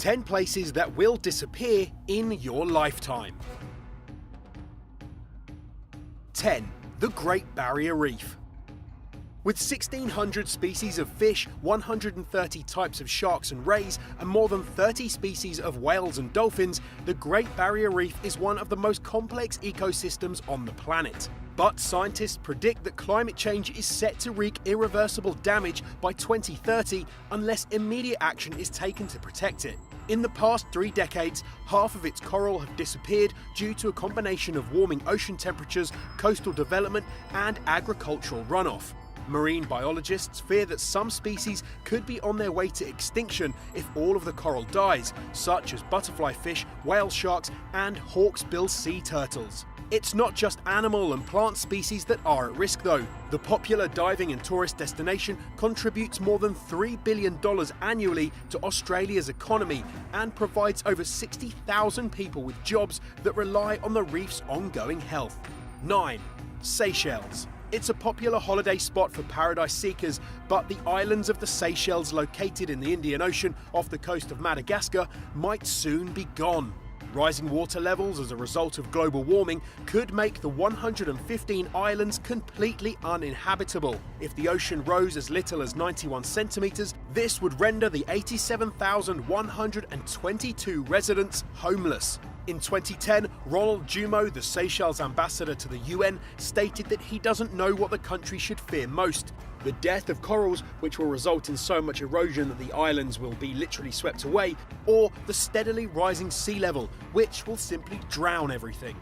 10 places that will disappear in your lifetime. 10. The Great Barrier Reef. With 1,600 species of fish, 130 types of sharks and rays, and more than 30 species of whales and dolphins, the Great Barrier Reef is one of the most complex ecosystems on the planet. But scientists predict that climate change is set to wreak irreversible damage by 2030 unless immediate action is taken to protect it. In the past 3 decades, half of its coral have disappeared due to a combination of warming ocean temperatures, coastal development, and agricultural runoff. Marine biologists fear that some species could be on their way to extinction if all of the coral dies, such as butterfly fish, whale sharks, and hawksbill sea turtles. It's not just animal and plant species that are at risk though. The popular diving and tourist destination contributes more than $3 billion annually to Australia's economy and provides over 60,000 people with jobs that rely on the reef's ongoing health. 9. Seychelles. It's a popular holiday spot for paradise seekers, but the islands of the Seychelles, located in the Indian Ocean off the coast of Madagascar, might soon be gone. Rising water levels as a result of global warming could make the 115 islands completely uninhabitable. If the ocean rose as little as 91 centimeters, this would render the 87,122 residents homeless. In 2010, Ronald Jumo, the Seychelles ambassador to the UN, stated that he doesn't know what the country should fear most: the death of corals, which will result in so much erosion that the islands will be literally swept away, or the steadily rising sea level, which will simply drown everything.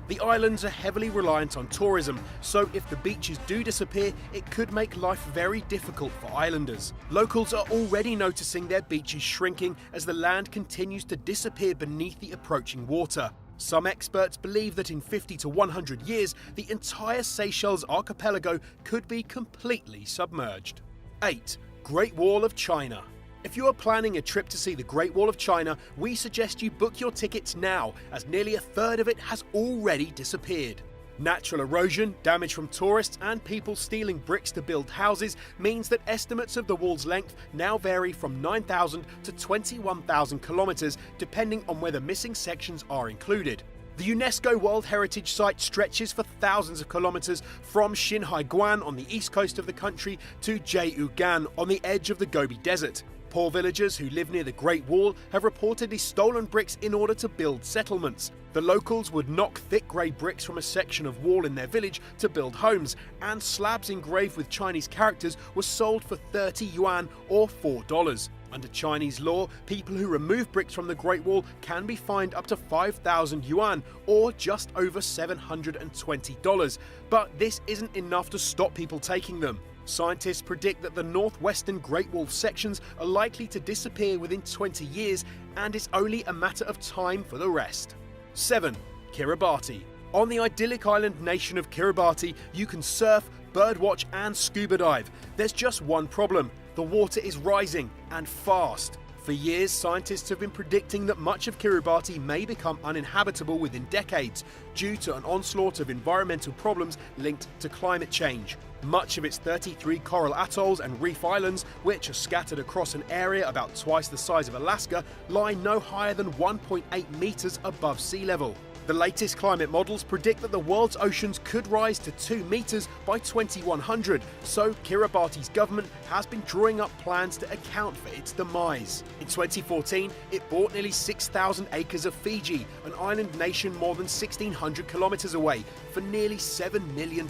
The islands are heavily reliant on tourism, so if the beaches do disappear, it could make life very difficult for islanders. Locals are already noticing their beaches shrinking as the land continues to disappear beneath the approaching water. Some experts believe that in 50 to 100 years, the entire Seychelles archipelago could be completely submerged. 8. Great Wall of China. If you are planning a trip to see the Great Wall of China, we suggest you book your tickets now, as nearly a third of it has already disappeared. Natural erosion, damage from tourists, and people stealing bricks to build houses means that estimates of the wall's length now vary from 9,000 to 21,000 kilometers, depending on whether missing sections are included. The UNESCO World Heritage Site stretches for thousands of kilometers from Xinhaiguan on the east coast of the country to Jiugan on the edge of the Gobi Desert. Poor villagers who live near the Great Wall have reportedly stolen bricks in order to build settlements. The locals would knock thick grey bricks from a section of wall in their village to build homes, and slabs engraved with Chinese characters were sold for 30 yuan or $4. Under Chinese law, people who remove bricks from the Great Wall can be fined up to 5,000 yuan or just over $720. But this isn't enough to stop people taking them. Scientists predict that the northwestern Great Wall sections are likely to disappear within 20 years, and it's only a matter of time for the rest. 7. Kiribati. On the idyllic island nation of Kiribati, you can surf, birdwatch, and scuba dive. There's just one problem: the water is rising, and fast. For years, scientists have been predicting that much of Kiribati may become uninhabitable within decades due to an onslaught of environmental problems linked to climate change. Much of its 33 coral atolls and reef islands, which are scattered across an area about twice the size of Alaska, lie no higher than 1.8 meters above sea level. The latest climate models predict that the world's oceans could rise to 2 meters by 2100, so Kiribati's government has been drawing up plans to account for its demise. In 2014, it bought nearly 6,000 acres of Fiji, an island nation more than 1,600 kilometers away, for nearly $7 million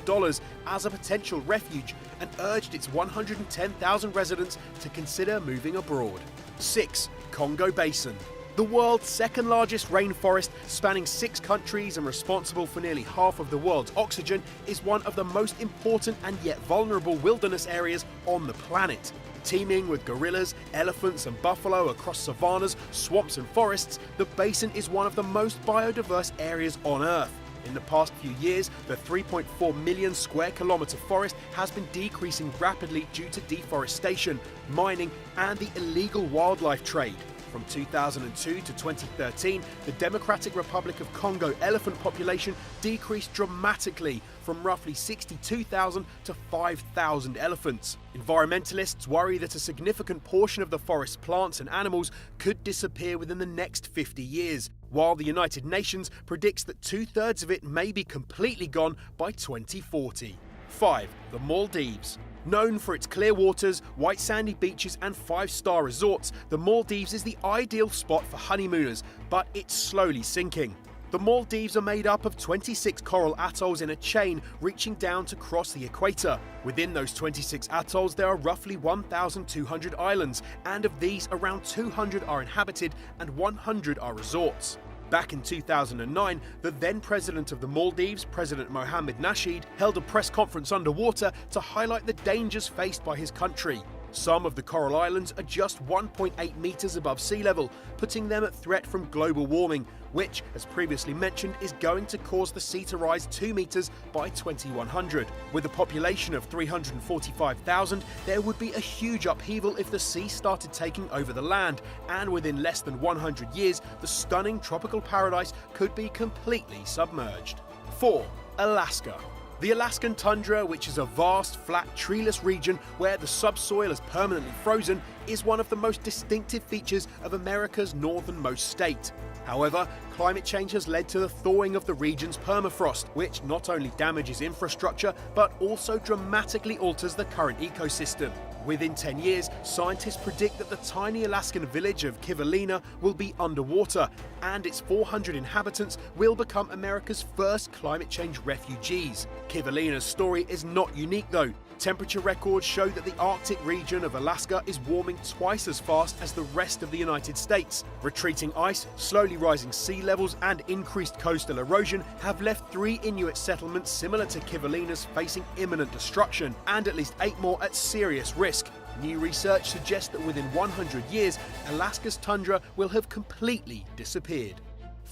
as a potential refuge, and urged its 110,000 residents to consider moving abroad. 6. Congo Basin. The world's second largest rainforest, spanning 6 countries and responsible for nearly half of the world's oxygen, is one of the most important and yet vulnerable wilderness areas on the planet. Teeming with gorillas, elephants and buffalo across savannas, swamps and forests, the basin is one of the most biodiverse areas on Earth. In the past few years, the 3.4 million square kilometer forest has been decreasing rapidly due to deforestation, mining, and the illegal wildlife trade. From 2002 to 2013, the Democratic Republic of Congo elephant population decreased dramatically from roughly 62,000 to 5,000 elephants. Environmentalists worry that a significant portion of the forest's plants and animals could disappear within the next 50 years, while the United Nations predicts that 2/3 of it may be completely gone by 2040. 5. The Maldives. Known for its clear waters, white sandy beaches and 5-star resorts, the Maldives is the ideal spot for honeymooners, but it's slowly sinking. The Maldives are made up of 26 coral atolls in a chain reaching down to cross the equator. Within those 26 atolls there are roughly 1,200 islands, and of these around 200 are inhabited and 100 are resorts. Back in 2009, the then president of the Maldives, President Mohamed Nasheed, held a press conference underwater to highlight the dangers faced by his country. Some of the coral islands are just 1.8 meters above sea level, putting them at threat from global warming, which, as previously mentioned, is going to cause the sea to rise 2 meters by 2100. With a population of 345,000, there would be a huge upheaval if the sea started taking over the land, and within less than 100 years, the stunning tropical paradise could be completely submerged. 4. Alaska. The Alaskan tundra, which is a vast, flat, treeless region where the subsoil is permanently frozen, is one of the most distinctive features of America's northernmost state. However, climate change has led to the thawing of the region's permafrost, which not only damages infrastructure, but also dramatically alters the current ecosystem. Within 10 years, scientists predict that the tiny Alaskan village of Kivalina will be underwater, and its 400 inhabitants will become America's first climate change refugees. Kivalina's story is not unique though. Temperature records show that the Arctic region of Alaska is warming twice as fast as the rest of the United States. Retreating ice, slowly rising sea levels, and increased coastal erosion have left 3 Inuit settlements similar to Kivalina's facing imminent destruction, and at least 8 more at serious risk. New research suggests that within 100 years, Alaska's tundra will have completely disappeared.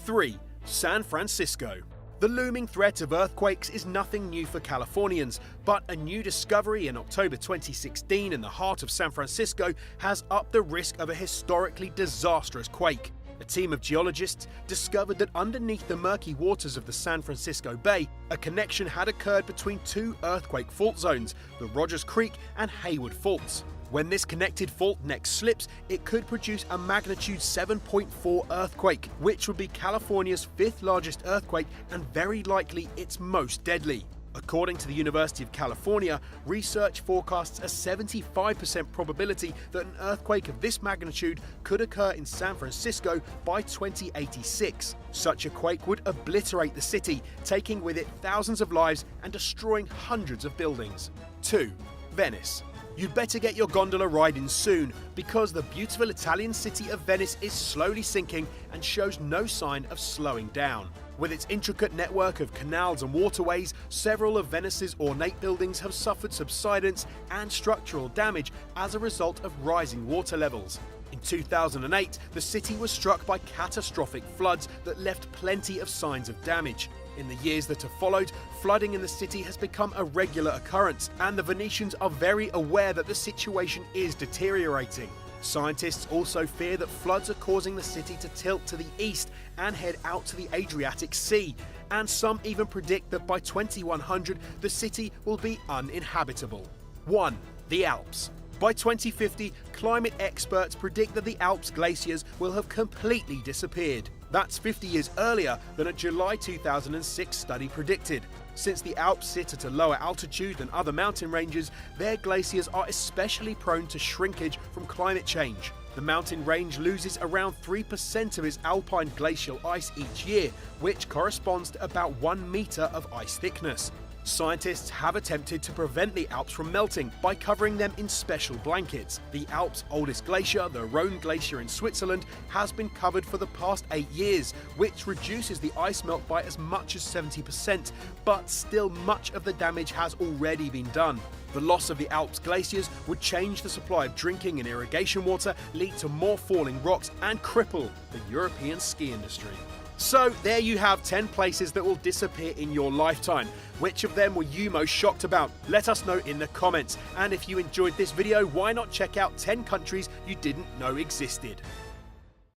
3. San Francisco. The looming threat of earthquakes is nothing new for Californians, but a new discovery in October 2016 in the heart of San Francisco has upped the risk of a historically disastrous quake. A team of geologists discovered that underneath the murky waters of the San Francisco Bay, a connection had occurred between 2 earthquake fault zones, the Rogers Creek and Hayward faults. When this connected fault next slips, it could produce a magnitude 7.4 earthquake, which would be California's 5th largest earthquake and very likely its most deadly. According to the University of California, research forecasts a 75% probability that an earthquake of this magnitude could occur in San Francisco by 2086. Such a quake would obliterate the city, taking with it thousands of lives and destroying hundreds of buildings. 2. Venice. You'd better get your gondola ride in soon, because the beautiful Italian city of Venice is slowly sinking and shows no sign of slowing down. With its intricate network of canals and waterways, several of Venice's ornate buildings have suffered subsidence and structural damage as a result of rising water levels. In 2008, the city was struck by catastrophic floods that left plenty of signs of damage. In the years that have followed, flooding in the city has become a regular occurrence, and the Venetians are very aware that the situation is deteriorating. Scientists also fear that floods are causing the city to tilt to the east and head out to the Adriatic Sea, and some even predict that by 2100 the city will be uninhabitable. 1. The Alps. By 2050, climate experts predict that the Alps glaciers will have completely disappeared. That's 50 years earlier than a July 2006 study predicted. Since the Alps sit at a lower altitude than other mountain ranges, their glaciers are especially prone to shrinkage from climate change. The mountain range loses around 3% of its alpine glacial ice each year, which corresponds to about 1 meter of ice thickness. Scientists have attempted to prevent the Alps from melting by covering them in special blankets. The Alps' oldest glacier, the Rhone Glacier in Switzerland, has been covered for the past 8 years, which reduces the ice melt by as much as 70%, but still much of the damage has already been done. The loss of the Alps glaciers would change the supply of drinking and irrigation water, lead to more falling rocks, and cripple the European ski industry. So there you have 10 places that will disappear in your lifetime. Which of them were you most shocked about? Let us know in the comments. And if you enjoyed this video, why not check out 10 countries you didn't know existed?